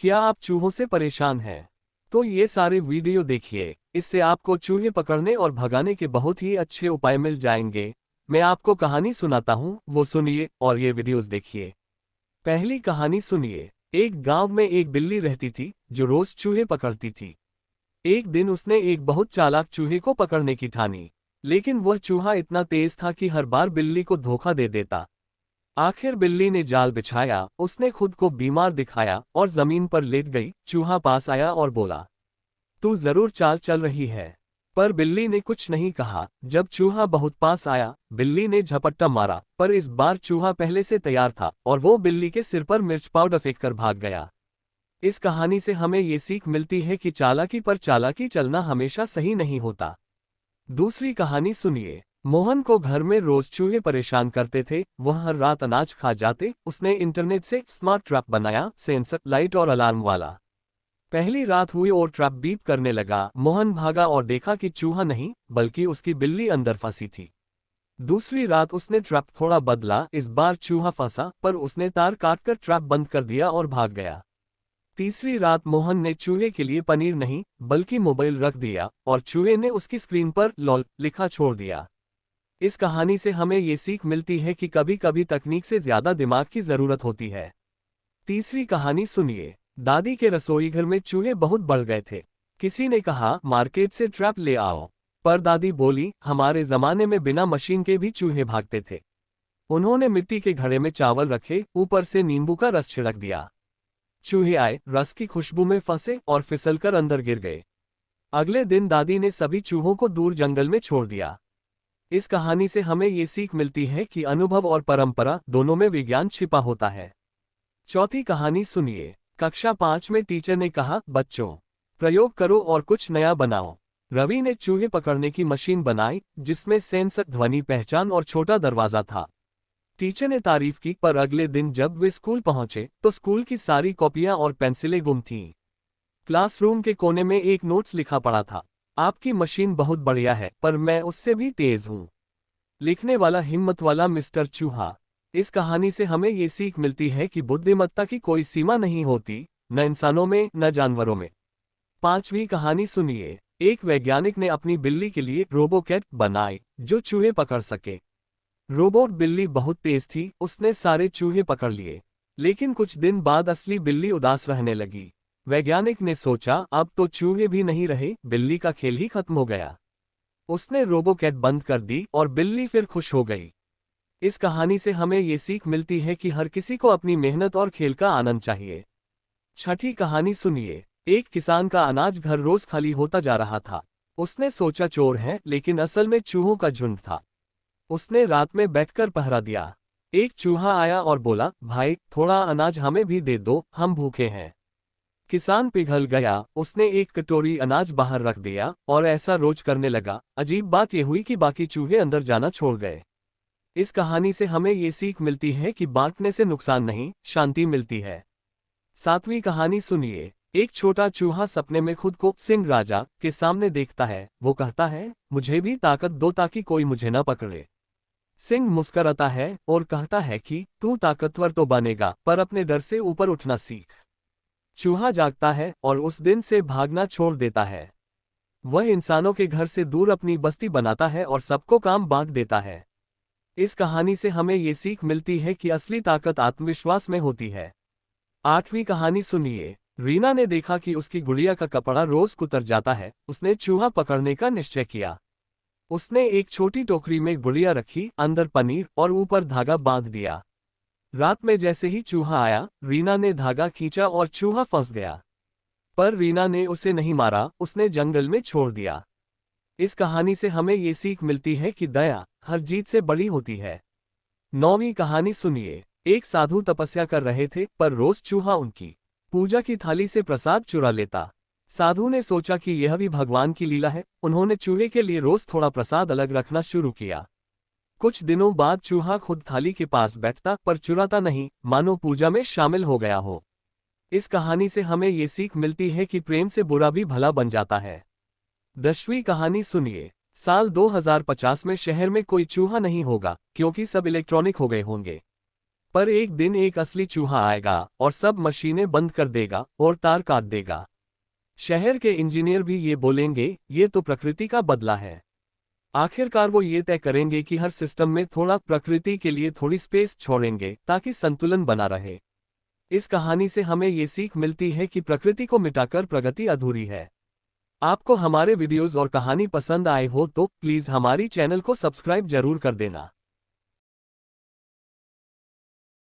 क्या आप चूहों से परेशान हैं? तो ये सारे वीडियो देखिए, इससे आपको चूहे पकड़ने और भगाने के बहुत ही अच्छे उपाय मिल जाएंगे। मैं आपको कहानी सुनाता हूँ, वो सुनिए और ये वीडियोस देखिए। पहली कहानी सुनिए। एक गांव में एक बिल्ली रहती थी जो रोज चूहे पकड़ती थी। एक दिन उसने एक बहुत चालाक चूहे को पकड़ने की ठानी, लेकिन वह चूहा इतना तेज था कि हर बार बिल्ली को धोखा दे देता। आखिर बिल्ली ने जाल बिछाया, उसने खुद को बीमार दिखाया और जमीन पर लेट गई। चूहा पास आया और बोला, तू जरूर चाल चल रही है। पर बिल्ली ने कुछ नहीं कहा। जब चूहा बहुत पास आया, बिल्ली ने झपट्टा मारा, पर इस बार चूहा पहले से तैयार था और वो बिल्ली के सिर पर मिर्च पाउडर फेंककर भाग गया। इस कहानी से हमें ये सीख मिलती है कि चालाकी पर चालाकी चलना हमेशा सही नहीं होता। दूसरी कहानी सुनिए। मोहन को घर में रोज चूहे परेशान करते थे, वह हर रात अनाज खा जाते। उसने इंटरनेट से स्मार्ट ट्रैप बनाया, सेंसर, लाइट और अलार्म वाला। पहली रात हुई और ट्रैप बीप करने लगा। मोहन भागा और देखा कि चूहा नहीं बल्कि उसकी बिल्ली अंदर फंसी थी। दूसरी रात उसने ट्रैप थोड़ा बदला, इस बार चूहा फंसा, पर उसने तार काटकर ट्रैप बंद कर दिया और भाग गया। तीसरी रात मोहन ने चूहे के लिए पनीर नहीं बल्कि मोबाइल रख दिया और चूहे ने उसकी स्क्रीन पर लॉल लिखा छोड़ दिया। इस कहानी से हमें ये सीख मिलती है कि कभी कभी तकनीक से ज्यादा दिमाग की जरूरत होती है। तीसरी कहानी सुनिए। दादी के रसोई घर में चूहे बहुत बढ़ गए थे। किसी ने कहा, मार्केट से ट्रैप ले आओ। पर दादी बोली, हमारे जमाने में बिना मशीन के भी चूहे भागते थे। उन्होंने मिट्टी के घड़े में चावल रखे, ऊपर से नींबू का रस छिड़क दिया। चूहे आए, रस की खुशबू में फंसे और फिसलकर अंदर गिर गए। अगले दिन दादी ने सभी चूहों को दूर जंगल में छोड़ दिया। इस कहानी से हमें ये सीख मिलती है कि अनुभव और परंपरा दोनों में विज्ञान छिपा होता है। चौथी कहानी सुनिए। कक्षा 5 में टीचर ने कहा, बच्चों, प्रयोग करो और कुछ नया बनाओ। रवि ने चूहे पकड़ने की मशीन बनाई जिसमें सेंसर, ध्वनि पहचान और छोटा दरवाजा था। टीचर ने तारीफ की, पर अगले दिन जब वे स्कूल पहुंचे तो स्कूल की सारी कॉपियां और पेंसिलें गुम थीं। क्लासरूम के कोने में एक नोट्स लिखा पड़ा था, आपकी मशीन बहुत बढ़िया है पर मैं उससे भी तेज हूं। लिखने वाला हिम्मत वाला मिस्टर चूहा। इस कहानी से हमें ये सीख मिलती है कि बुद्धिमत्ता की कोई सीमा नहीं होती, न इंसानों में न जानवरों में। पांचवी कहानी सुनिए। एक वैज्ञानिक ने अपनी बिल्ली के लिए रोबोकैट बनाई जो चूहे पकड़ सके। रोबोट बिल्ली बहुत तेज थी, उसने सारे चूहे पकड़ लिए। लेकिन कुछ दिन बाद असली बिल्ली उदास रहने लगी। वैज्ञानिक ने सोचा, अब तो चूहे भी नहीं रहे, बिल्ली का खेल ही खत्म हो गया। उसने रोबोकैट बंद कर दी और बिल्ली फिर खुश हो गई। इस कहानी से हमें ये सीख मिलती है कि हर किसी को अपनी मेहनत और खेल का आनंद चाहिए। छठी कहानी सुनिए। एक किसान का अनाज घर रोज खाली होता जा रहा था। उसने सोचा चोर है, लेकिन असल में चूहों का झुंड था। उसने रात में बैठकर पहरा दिया। एक चूहा आया और बोला, भाई थोड़ा अनाज हमें भी दे दो, हम भूखे हैं। किसान पिघल गया, उसने एक कटोरी अनाज बाहर रख दिया और ऐसा रोज करने लगा। अजीब बात यह हुई कि बाकी चूहे अंदर जाना छोड़ गए। इस कहानी से हमें ये सीख मिलती है कि बांटने से नुकसान नहीं, शांति मिलती है। सातवीं कहानी सुनिए। एक छोटा चूहा सपने में खुद को सिंह राजा के सामने देखता है। वो कहता है, मुझे भी ताकत दो ताकि कोई मुझे न पकड़े। सिंह मुस्कुराता है और कहता है कि तू ताकतवर तो बनेगा, पर अपने डर से ऊपर उठना सीख। चूहा जागता है और उस दिन से भागना छोड़ देता है। वह इंसानों के घर से दूर अपनी बस्ती बनाता है और सबको काम बांट देता है। इस कहानी से हमें ये सीख मिलती है कि असली ताकत आत्मविश्वास में होती है। आठवीं कहानी सुनिए। रीना ने देखा कि उसकी गुड़िया का कपड़ा रोज कुतर जाता है। उसने चूहा पकड़ने का निश्चय किया। उसने एक छोटी टोकरी में गुड़िया रखी, अंदर पनीर और ऊपर धागा बांध दिया। रात में जैसे ही चूहा आया, रीना ने धागा खींचा और चूहा फंस गया। पर रीना ने उसे नहीं मारा, उसने जंगल में छोड़ दिया। इस कहानी से हमें ये सीख मिलती है कि दया हर जीत से बड़ी होती है। नौवीं कहानी सुनिए। एक साधु तपस्या कर रहे थे, पर रोज चूहा उनकी पूजा की थाली से प्रसाद चुरा लेता। साधु ने सोचा कि यह भी भगवान की लीला है। उन्होंने चूहे के लिए रोज थोड़ा प्रसाद अलग रखना शुरू किया। कुछ दिनों बाद चूहा खुद थाली के पास बैठता, पर चुराता नहीं, मानो पूजा में शामिल हो गया हो। इस कहानी से हमें ये सीख मिलती है कि प्रेम से बुरा भी भला बन जाता है। 10वीं कहानी सुनिए। साल 2050 में शहर में कोई चूहा नहीं होगा, क्योंकि सब इलेक्ट्रॉनिक हो गए होंगे। पर एक दिन एक असली चूहा आएगा और सब मशीनें बंद कर देगा और तार काट देगा। शहर के इंजीनियर भी ये बोलेंगे, ये तो प्रकृति का बदला है। आखिरकार वो ये तय करेंगे कि हर सिस्टम में थोड़ा प्रकृति के लिए थोड़ी स्पेस छोड़ेंगे ताकि संतुलन बना रहे। इस कहानी से हमें ये सीख मिलती है कि प्रकृति को मिटाकर प्रगति अधूरी है। आपको हमारे वीडियोस और कहानी पसंद आए हो तो प्लीज़ हमारी चैनल को सब्सक्राइब जरूर कर देना।